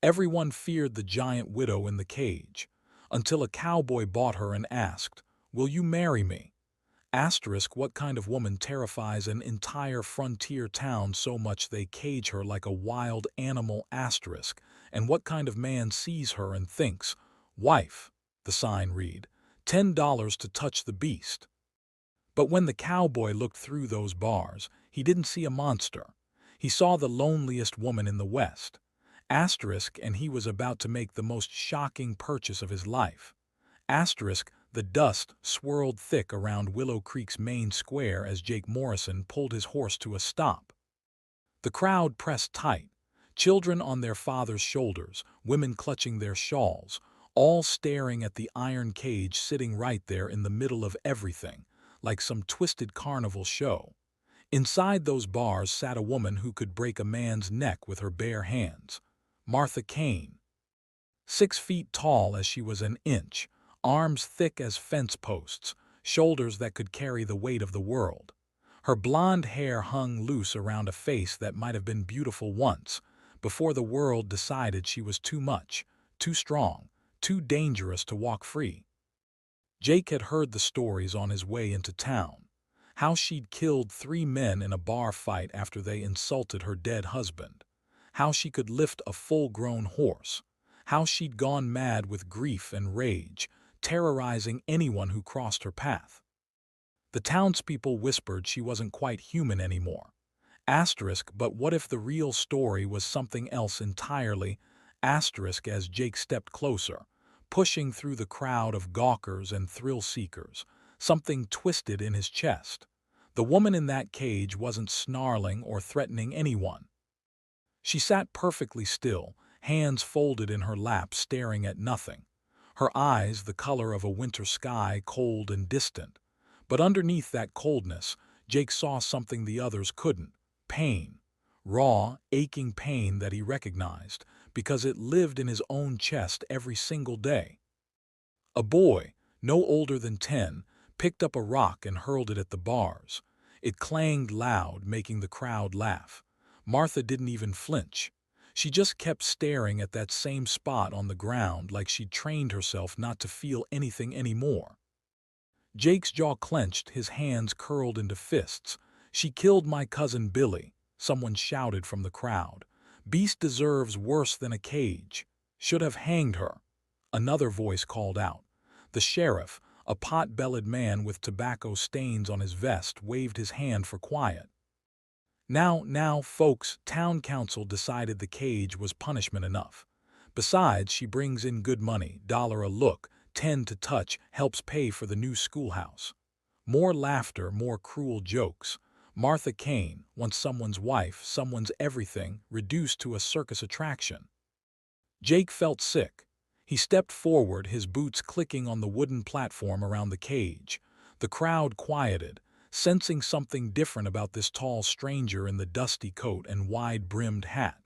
Everyone feared the giant widow in the cage, until a cowboy bought her and asked, "Will you marry me?" Asterisk, what kind of woman terrifies an entire frontier town so much they cage her like a wild animal? Asterisk, and what kind of man sees her and thinks, "Wife," the sign read, $10 to touch the beast. But when the cowboy looked through those bars, he didn't see a monster. He saw the loneliest woman in the West. Asterisk, and he was about to make the most shocking purchase of his life. Asterisk, the dust swirled thick around Willow Creek's main square as Jake Morrison pulled his horse to a stop. The crowd pressed tight, children on their fathers' shoulders, women clutching their shawls, all staring at the iron cage sitting right there in the middle of everything, like some twisted carnival show. Inside those bars sat a woman who could break a man's neck with her bare hands. Martha Kane. 6 feet tall as she was an inch, arms thick as fence posts, shoulders that could carry the weight of the world. Her blonde hair hung loose around a face that might have been beautiful once, before the world decided she was too much, too strong, too dangerous to walk free. Jake had heard the stories on his way into town. How she'd killed 3 men in a bar fight after they insulted her dead husband. How she could lift a full-grown horse. How she'd gone mad with grief and rage, terrorizing anyone who crossed her path. The townspeople whispered she wasn't quite human anymore. Asterisk, but what if the real story was something else entirely? Asterisk, as Jake stepped closer, pushing through the crowd of gawkers and thrill-seekers, something twisted in his chest. The woman in that cage wasn't snarling or threatening anyone. She sat perfectly still, hands folded in her lap, staring at nothing. Her eyes the color of a winter sky, cold and distant. But underneath that coldness, Jake saw something the others couldn't. Pain. Raw, aching pain that he recognized, because it lived in his own chest every single day. A boy, no older than 10, picked up a rock and hurled it at the bars. It clanged loud, making the crowd laugh. Martha didn't even flinch. She just kept staring at that same spot on the ground like she'd trained herself not to feel anything anymore. Jake's jaw clenched, his hands curled into fists. "She killed my cousin Billy," someone shouted from the crowd. "Beast deserves worse than a cage. Should have hanged her." Another voice called out. The sheriff, a pot-bellied man with tobacco stains on his vest, waved his hand for quiet. Now, folks, town council decided the cage was punishment enough. Besides, she brings in good money, $1 a look, 10 to touch, helps pay for the new schoolhouse. More laughter, more cruel jokes. Martha Kane, once someone's wife, someone's everything, reduced to a circus attraction. Jake felt sick. He stepped forward, his boots clicking on the wooden platform around the cage. The crowd quieted, sensing something different about this tall stranger in the dusty coat and wide-brimmed hat.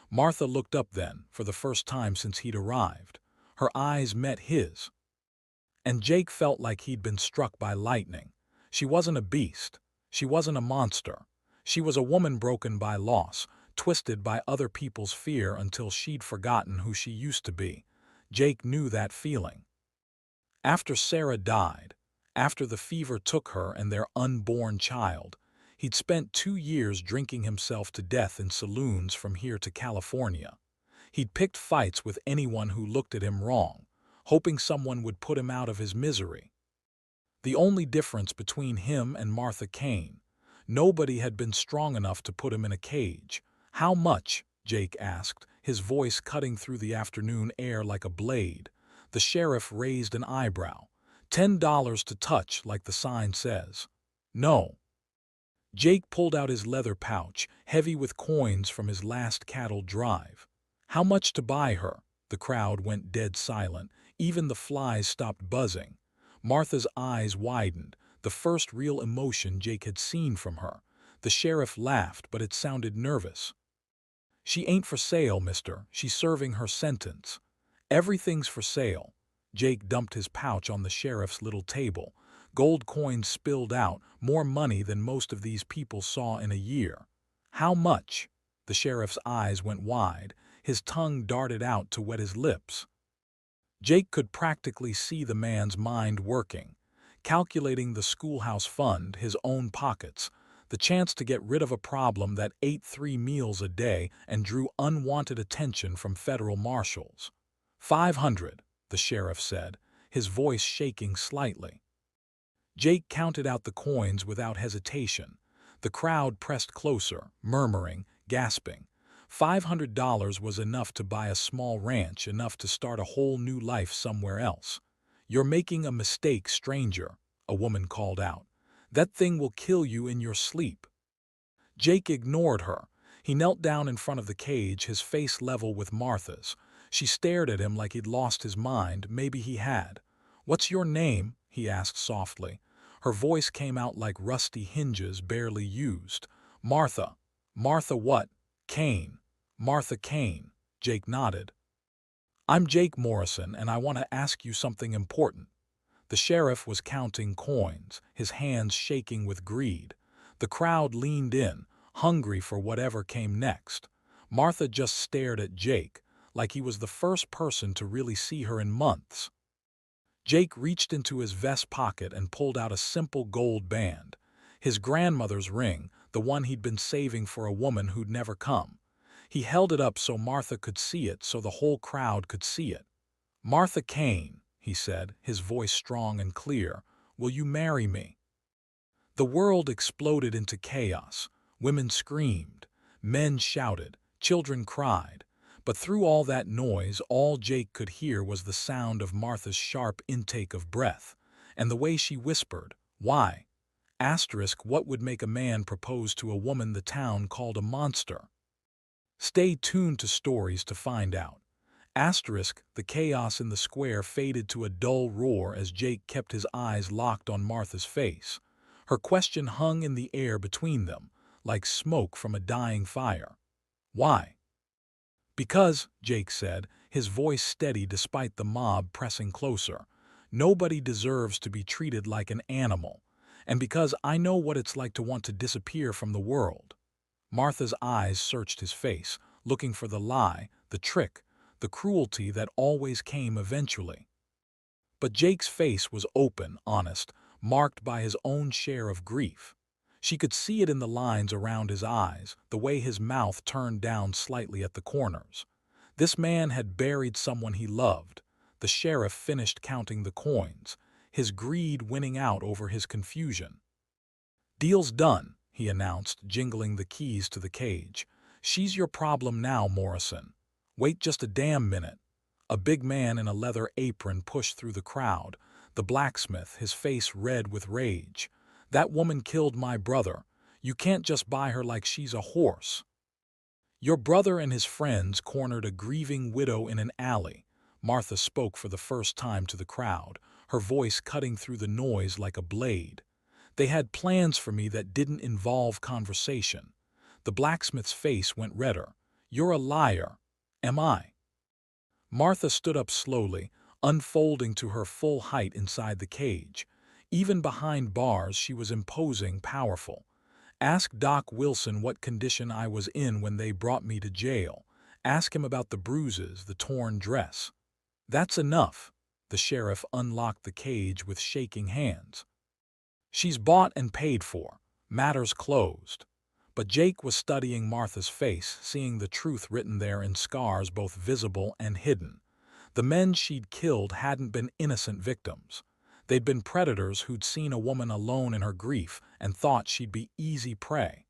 Martha looked up then, for the first time since he'd arrived. Her eyes met his. And Jake felt like he'd been struck by lightning. She wasn't a beast. She wasn't a monster. She was a woman broken by loss, twisted by other people's fear until she'd forgotten who she used to be. Jake knew that feeling. After Sarah died, after the fever took her and their unborn child, he'd spent 2 years drinking himself to death in saloons from here to California. He'd picked fights with anyone who looked at him wrong, hoping someone would put him out of his misery. The only difference between him and Martha Kane, nobody had been strong enough to put him in a cage. "How much?" Jake asked, his voice cutting through the afternoon air like a blade. The sheriff raised an eyebrow. $10 to touch, like the sign says. "No." Jake pulled out his leather pouch, heavy with coins from his last cattle drive. "How much to buy her?" The crowd went dead silent. Even the flies stopped buzzing. Martha's eyes widened, the first real emotion Jake had seen from her. The sheriff laughed, but it sounded nervous. "She ain't for sale, mister. She's serving her sentence." "Everything's for sale." Jake dumped his pouch on the sheriff's little table. Gold coins spilled out, more money than most of these people saw in a year. "How much?" The sheriff's eyes went wide, His tongue darted out to wet his lips. Jake could practically see the man's mind working, calculating the schoolhouse fund, his own pockets, the chance to get rid of a problem that ate 3 meals a day and drew unwanted attention from federal marshals. 500, the sheriff said, his voice shaking slightly. Jake counted out the coins without hesitation. The crowd pressed closer, murmuring, gasping. $500 was enough to buy a small ranch, enough to start a whole new life somewhere else. "You're making a mistake, stranger," a woman called out. "That thing will kill you in your sleep." Jake ignored her. He knelt down in front of the cage, his face level with Martha's. She stared at him like he'd lost his mind. Maybe he had. "What's your name?" he asked softly. Her voice came out like rusty hinges barely used. "Martha." "Martha what?" "Kane." "Martha Kane." Jake nodded. "I'm Jake Morrison, and I want to ask you something important." The sheriff was counting coins, his hands shaking with greed. The crowd leaned in, hungry for whatever came next. Martha just stared at Jake, like he was the first person to really see her in months. Jake reached into his vest pocket and pulled out a simple gold band. His grandmother's ring, the one he'd been saving for a woman who'd never come. He held it up so Martha could see it, so the whole crowd could see it. "Martha Kane," he said, his voice strong and clear, "will you marry me?" The world exploded into chaos. Women screamed, men shouted, children cried. But through all that noise, all Jake could hear was the sound of Martha's sharp intake of breath, and the way she whispered, "Why?" What would make a man propose to a woman the town called a monster? Stay tuned to stories to find out. The chaos in the square faded to a dull roar as Jake kept his eyes locked on Martha's face. Her question hung in the air between them, like smoke from a dying fire. "Why?" "Because," Jake said, his voice steady despite the mob pressing closer, "nobody deserves to be treated like an animal. And because I know what it's like to want to disappear from the world." Martha's eyes searched his face, looking for the lie, the trick, the cruelty that always came eventually. But Jake's face was open, honest, marked by his own share of grief. She could see it in the lines around his eyes, the way his mouth turned down slightly at the corners. This man had buried someone he loved. The sheriff finished counting the coins, his greed winning out over his confusion. "Deal's done," he announced, jingling the keys to the cage. "She's your problem now, Morrison. Wait just a damn minute." A big man in a leather apron pushed through the crowd, the blacksmith, his face red with rage. "That woman killed my brother. You can't just buy her like she's a horse." "Your brother and his friends cornered a grieving widow in an alley." Martha spoke for the first time to the crowd, her voice cutting through the noise like a blade. "They had plans for me that didn't involve conversation." The blacksmith's face went redder. "You're a liar." "Am I?" Martha stood up slowly, unfolding to her full height inside the cage. Even behind bars, she was imposing, powerful. "Ask Doc Wilson what condition I was in when they brought me to jail. Ask him about the bruises, the torn dress." "That's enough." The sheriff unlocked the cage with shaking hands. "She's bought and paid for. Matters closed." But Jake was studying Martha's face, seeing the truth written there in scars both visible and hidden. The men she'd killed hadn't been innocent victims. They'd been predators who'd seen a woman alone in her grief and thought she'd be easy prey.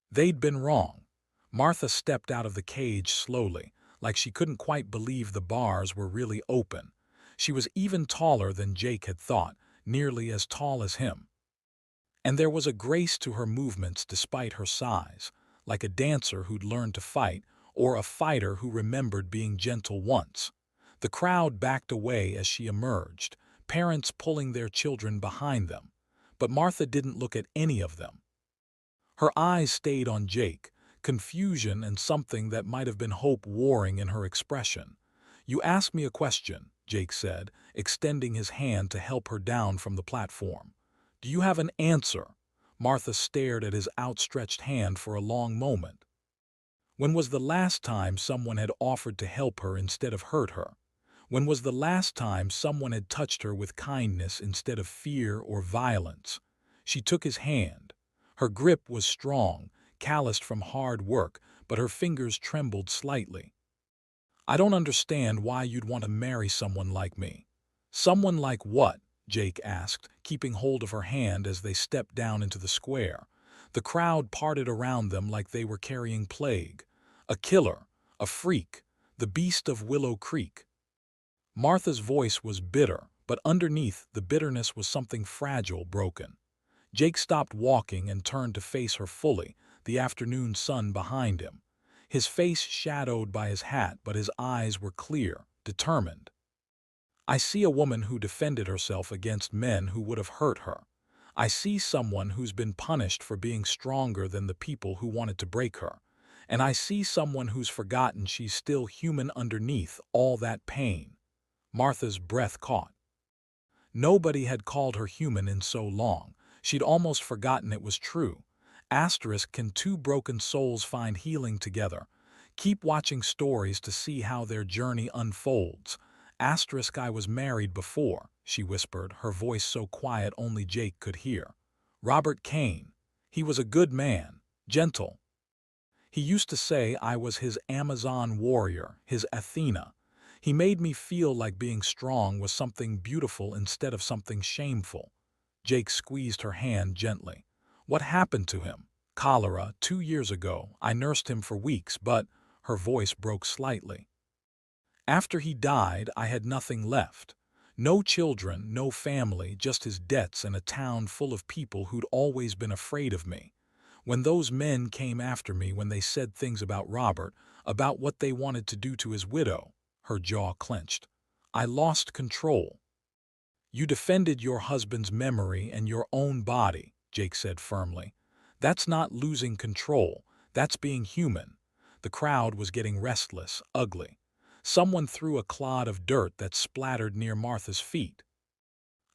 They'd been wrong. Martha stepped out of the cage slowly, like she couldn't quite believe the bars were really open. She was even taller than Jake had thought, nearly as tall as him. And there was a grace to her movements despite her size, like a dancer who'd learned to fight, or a fighter who remembered being gentle once. The crowd backed away as she emerged, parents pulling their children behind them. But Martha didn't look at any of them. Her eyes stayed on Jake, confusion and something that might have been hope warring in her expression. "You asked me a question," Jake said, extending his hand to help her down from the platform. "Do you have an answer?" Martha stared at his outstretched hand for a long moment. When was the last time someone had offered to help her instead of hurt her? When was the last time someone had touched her with kindness instead of fear or violence? She took his hand. Her grip was strong, calloused from hard work, but her fingers trembled slightly. I don't understand why you'd want to marry someone like me. Someone like what? Jake asked, keeping hold of her hand as they stepped down into the square. The crowd parted around them like they were carrying plague. A killer, a freak, the beast of Willow Creek. Martha's voice was bitter, but underneath the bitterness was something fragile, broken. Jake stopped walking and turned to face her fully, the afternoon sun behind him. His face shadowed by his hat, but his eyes were clear, determined. I see a woman who defended herself against men who would have hurt her. I see someone who's been punished for being stronger than the people who wanted to break her. And I see someone who's forgotten she's still human underneath all that pain. Martha's breath caught. Nobody had called her human in so long. She'd almost forgotten it was true. Asterisk, can two broken souls find healing together? Keep watching stories to see how their journey unfolds. Asterisk, I was married before, she whispered, her voice so quiet only Jake could hear. Robert Kane. He was a good man, gentle. He used to say I was his Amazon warrior, his Athena. He made me feel like being strong was something beautiful instead of something shameful. Jake squeezed her hand gently. What happened to him? Cholera, 2 years ago. I nursed him for weeks, but her voice broke slightly. After he died, I had nothing left. No children, no family, just his debts and a town full of people who'd always been afraid of me. When those men came after me, when they said things about Robert, about what they wanted to do to his widow, her jaw clenched. I lost control. You defended your husband's memory and your own body, Jake said firmly. That's not losing control, that's being human. The crowd was getting restless, ugly. Someone threw a clod of dirt that splattered near Martha's feet.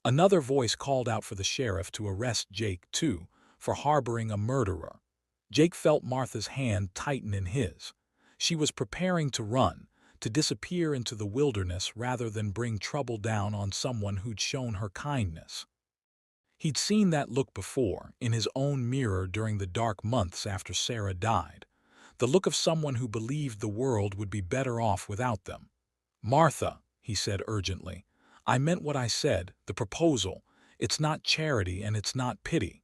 Another voice called out for the sheriff to arrest Jake, too, for harboring a murderer. Jake felt Martha's hand tighten in his. She was preparing to run, to disappear into the wilderness rather than bring trouble down on someone who'd shown her kindness. He'd seen that look before, in his own mirror during the dark months after Sarah died. The look of someone who believed the world would be better off without them. Martha, he said urgently, I meant what I said, the proposal. It's not charity and it's not pity.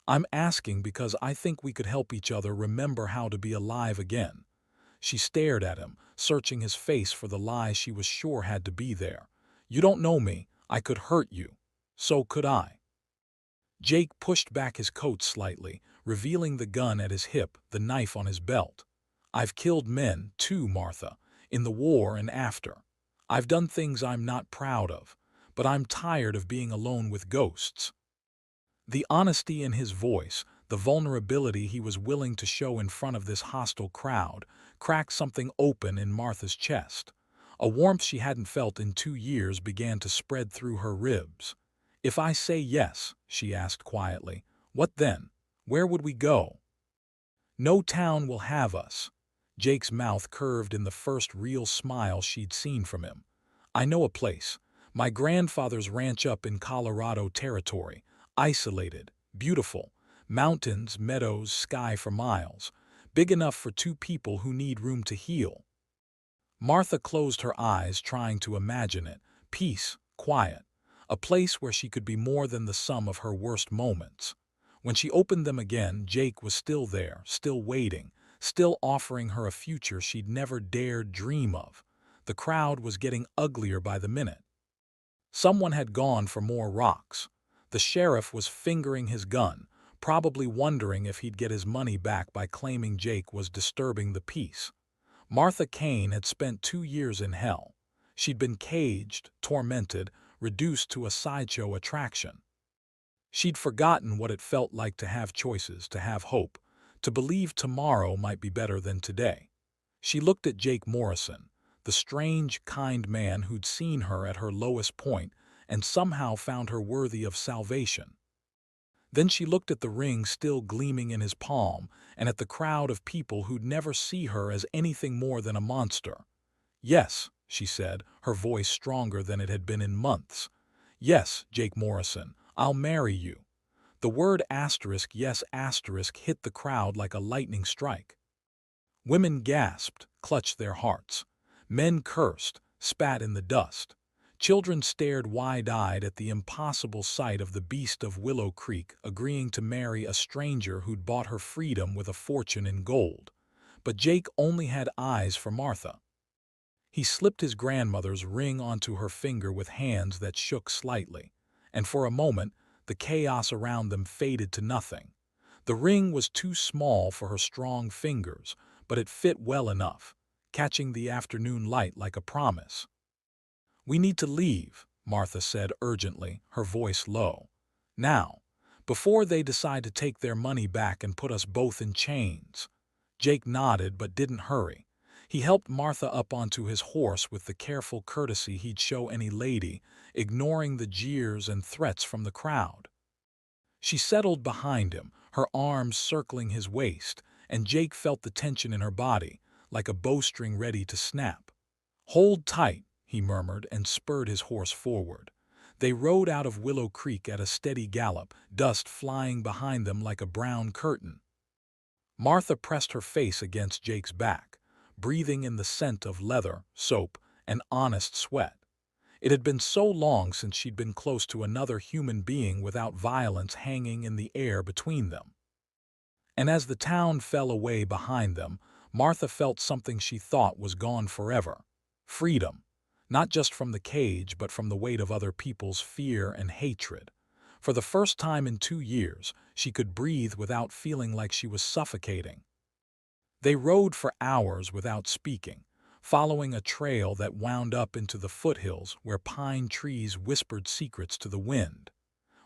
I'm asking because I think we could help each other remember how to be alive again. She stared at him, searching his face for the lie she was sure had to be there. You don't know me. I could hurt you. So could I. Jake pushed back his coat slightly, revealing the gun at his hip, the knife on his belt. I've killed men, too, Martha, in the war and after. I've done things I'm not proud of, but I'm tired of being alone with ghosts. The honesty in his voice, the vulnerability he was willing to show in front of this hostile crowd, cracked something open in Martha's chest. A warmth she hadn't felt in 2 years began to spread through her ribs. If I say yes, she asked quietly, what then? Where would we go? No town will have us. Jake's mouth curved in the first real smile she'd seen from him. I know a place. My grandfather's ranch up in Colorado Territory. Isolated, beautiful, mountains, meadows, sky for miles. Big enough for two people who need room to heal. Martha closed her eyes, trying to imagine it. Peace, quiet. A place where she could be more than the sum of her worst moments. When she opened them again, Jake was still there, still waiting, still offering her a future she'd never dared dream of. The crowd was getting uglier by the minute. Someone had gone for more rocks. The sheriff was fingering his gun, probably wondering if he'd get his money back by claiming Jake was disturbing the peace. Martha Kane had spent 2 years in hell. She'd been caged, tormented, reduced to a sideshow attraction. She'd forgotten what it felt like to have choices, to have hope, to believe tomorrow might be better than today. She looked at Jake Morrison, the strange, kind man who'd seen her at her lowest point and somehow found her worthy of salvation. Then she looked at the ring still gleaming in his palm and at the crowd of people who'd never see her as anything more than a monster. "Yes," she said, her voice stronger than it had been in months. "Yes, Jake Morrison, I'll marry you." The word asterisk, yes asterisk, hit the crowd like a lightning strike. Women gasped, clutched their hearts. Men cursed, spat in the dust. Children stared wide-eyed at the impossible sight of the beast of Willow Creek agreeing to marry a stranger who'd bought her freedom with a fortune in gold. But Jake only had eyes for Martha. He slipped his grandmother's ring onto her finger with hands that shook slightly, and for a moment the chaos around them faded to nothing. The ring was too small for her strong fingers, but it fit well enough, catching the afternoon light like a promise. "We need to leave," Martha said urgently, her voice low. "Now, before they decide to take their money back and put us both in chains." Jake nodded but didn't hurry. He helped Martha up onto his horse with the careful courtesy he'd show any lady, ignoring the jeers and threats from the crowd. She settled behind him, her arms circling his waist, and Jake felt the tension in her body, like a bowstring ready to snap. "Hold tight," he murmured and spurred his horse forward. They rode out of Willow Creek at a steady gallop, dust flying behind them like a brown curtain. Martha pressed her face against Jake's back, breathing in the scent of leather, soap, and honest sweat. It had been so long since she'd been close to another human being without violence hanging in the air between them. And as the town fell away behind them, Martha felt something she thought was gone forever. Freedom. Not just from the cage, but from the weight of other people's fear and hatred. For the first time in 2 years, she could breathe without feeling like she was suffocating. They rode for hours without speaking, following a trail that wound up into the foothills where pine trees whispered secrets to the wind.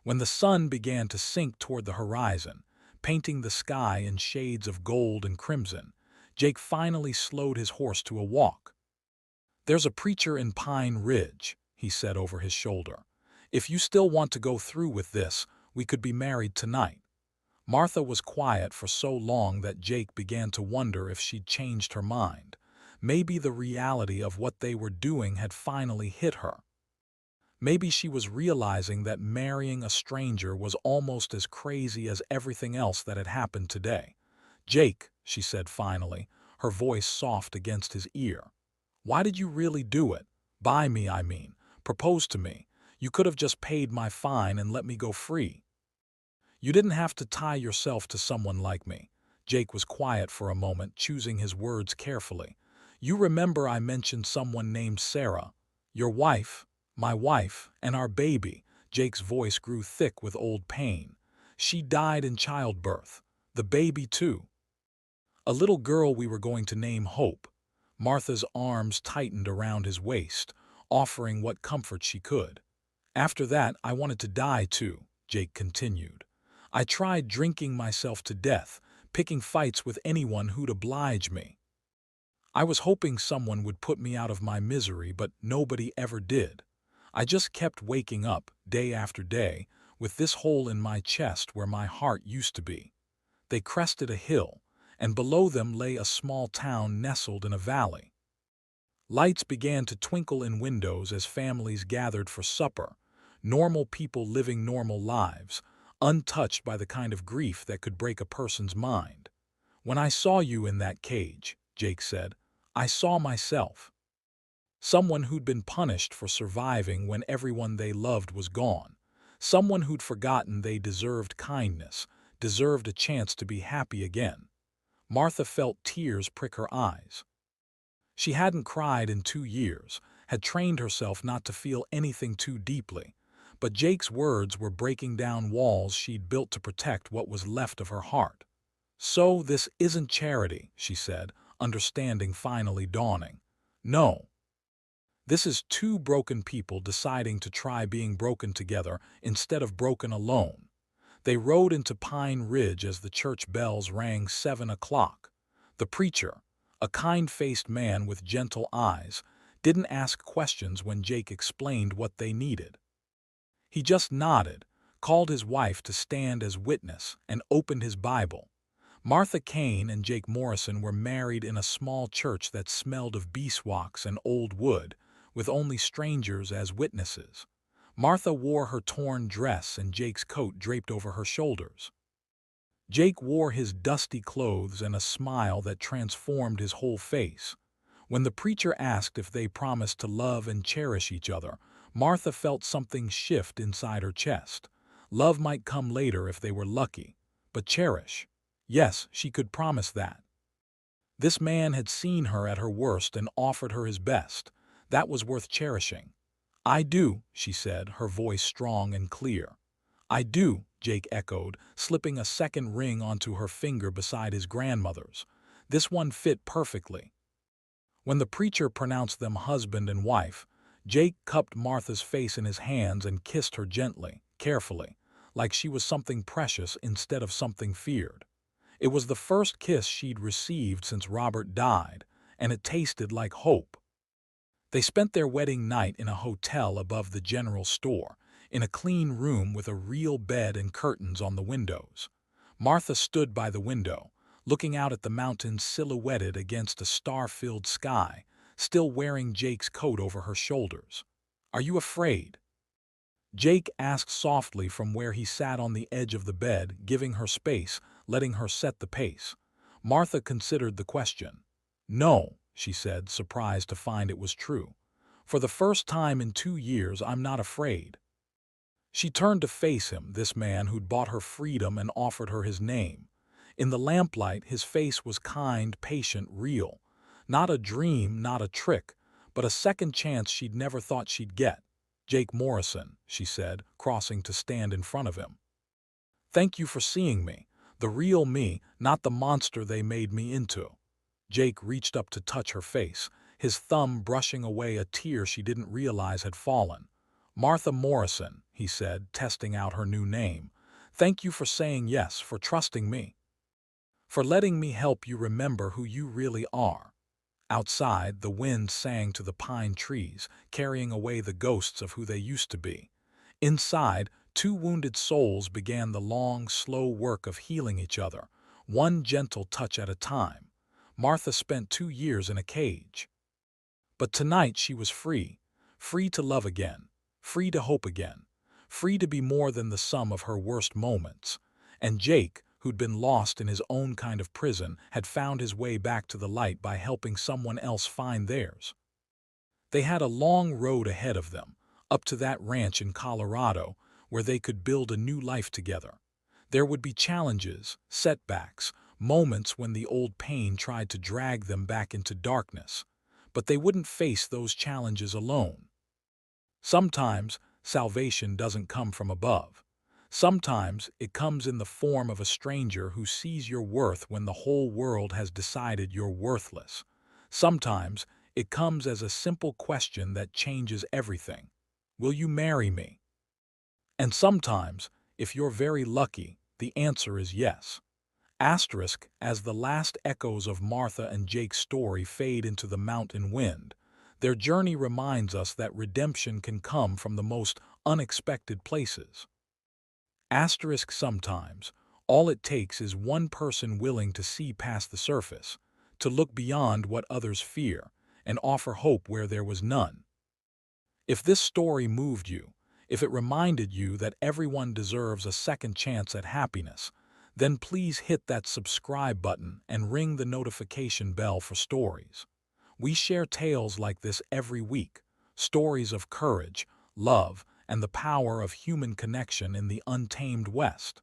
When the sun began to sink toward the horizon, painting the sky in shades of gold and crimson, Jake finally slowed his horse to a walk. "There's a preacher in Pine Ridge," he said over his shoulder. "If you still want to go through with this, we could be married tonight." Martha was quiet for so long that Jake began to wonder if she'd changed her mind. Maybe the reality of what they were doing had finally hit her. Maybe she was realizing that marrying a stranger was almost as crazy as everything else that had happened today. "Jake," she said finally, her voice soft against his ear. "Why did you really do it? Buy me, I mean. Propose to me. You could have just paid my fine and let me go free. You didn't have to tie yourself to someone like me." Jake was quiet for a moment, choosing his words carefully. "You remember I mentioned someone named Sarah? Your wife, my wife, and our baby." Jake's voice grew thick with old pain. "She died in childbirth. The baby, too. A little girl we were going to name Hope." Martha's arms tightened around his waist, offering what comfort she could. "After that, I wanted to die, too," Jake continued. "I tried drinking myself to death, picking fights with anyone who'd oblige me. I was hoping someone would put me out of my misery, but nobody ever did. I just kept waking up, day after day, with this hole in my chest where my heart used to be." They crested a hill, and below them lay a small town nestled in a valley. Lights began to twinkle in windows as families gathered for supper, normal people living normal lives, untouched by the kind of grief that could break a person's mind. "When I saw you in that cage," Jake said, "I saw myself. Someone who'd been punished for surviving when everyone they loved was gone. Someone who'd forgotten they deserved kindness, deserved a chance to be happy again." Martha felt tears prick her eyes. She hadn't cried in 2 years, had trained herself not to feel anything too deeply, but Jake's words were breaking down walls she'd built to protect what was left of her heart. "So this isn't charity," she said, understanding finally dawning. "No. This is two broken people deciding to try being broken together instead of broken alone." They rode into Pine Ridge as the church bells rang 7 o'clock. The preacher, a kind-faced man with gentle eyes, didn't ask questions when Jake explained what they needed. He just nodded, called his wife to stand as witness, and opened his Bible. Martha Kane and Jake Morrison were married in a small church that smelled of beeswax and old wood, with only strangers as witnesses. Martha wore her torn dress and Jake's coat draped over her shoulders. Jake wore his dusty clothes and a smile that transformed his whole face. When the preacher asked if they promised to love and cherish each other, Martha felt something shift inside her chest. Love might come later if they were lucky, but cherish. Yes, she could promise that. This man had seen her at her worst and offered her his best. That was worth cherishing. "I do," she said, her voice strong and clear. "I do," Jake echoed, slipping a second ring onto her finger beside his grandmother's. This one fit perfectly. When the preacher pronounced them husband and wife, Jake cupped Martha's face in his hands and kissed her gently, carefully, like she was something precious instead of something feared. It was the first kiss she'd received since Robert died, and it tasted like hope. They spent their wedding night in a hotel above the general store, in a clean room with a real bed and curtains on the windows. Martha stood by the window, looking out at the mountains silhouetted against a star-filled sky, still wearing Jake's coat over her shoulders. "Are you afraid?" Jake asked softly from where he sat on the edge of the bed, giving her space, letting her set the pace. Martha considered the question. "No," she said, surprised to find it was true. "For the first time in 2 years, I'm not afraid." She turned to face him, this man who'd bought her freedom and offered her his name. In the lamplight, his face was kind, patient, real. Not a dream, not a trick, but a second chance she'd never thought she'd get. "Jake Morrison," she said, crossing to stand in front of him. "Thank you for seeing me. The real me, not the monster they made me into." Jake reached up to touch her face, his thumb brushing away a tear she didn't realize had fallen. "Martha Morrison," he said, testing out her new name. "Thank you for saying yes, for trusting me. For letting me help you remember who you really are." Outside, the wind sang to the pine trees, carrying away the ghosts of who they used to be. Inside, two wounded souls began the long, slow work of healing each other, one gentle touch at a time. Martha spent 2 years in a cage. But tonight she was free, free to love again, free to hope again, free to be more than the sum of her worst moments. And Jake, who'd been lost in his own kind of prison, had found his way back to the light by helping someone else find theirs. They had a long road ahead of them, up to that ranch in Colorado, where they could build a new life together. There would be challenges, setbacks, moments when the old pain tried to drag them back into darkness. But they wouldn't face those challenges alone. Sometimes salvation doesn't come from above. Sometimes it comes in the form of a stranger who sees your worth when the whole world has decided you're worthless. Sometimes it comes as a simple question that changes everything. "Will you marry me?" And sometimes, if you're very lucky, the answer is yes. Asterisk, as the last echoes of Martha and Jake's story fade into the mountain wind, their journey reminds us that redemption can come from the most unexpected places. Asterisk, sometimes, all it takes is one person willing to see past the surface, to look beyond what others fear, and offer hope where there was none. If this story moved you, if it reminded you that everyone deserves a second chance at happiness, then please hit that subscribe button and ring the notification bell for stories. We share tales like this every week, stories of courage, love, and the power of human connection in the untamed West.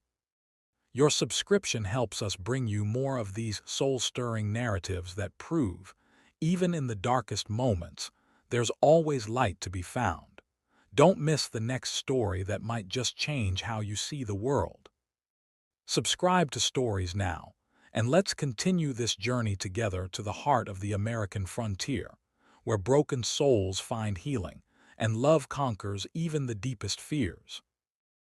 Your subscription helps us bring you more of these soul-stirring narratives that prove, even in the darkest moments, there's always light to be found. Don't miss the next story that might just change how you see the world. Subscribe to Stories now, and let's continue this journey together to the heart of the American frontier, where broken souls find healing, and love conquers even the deepest fears.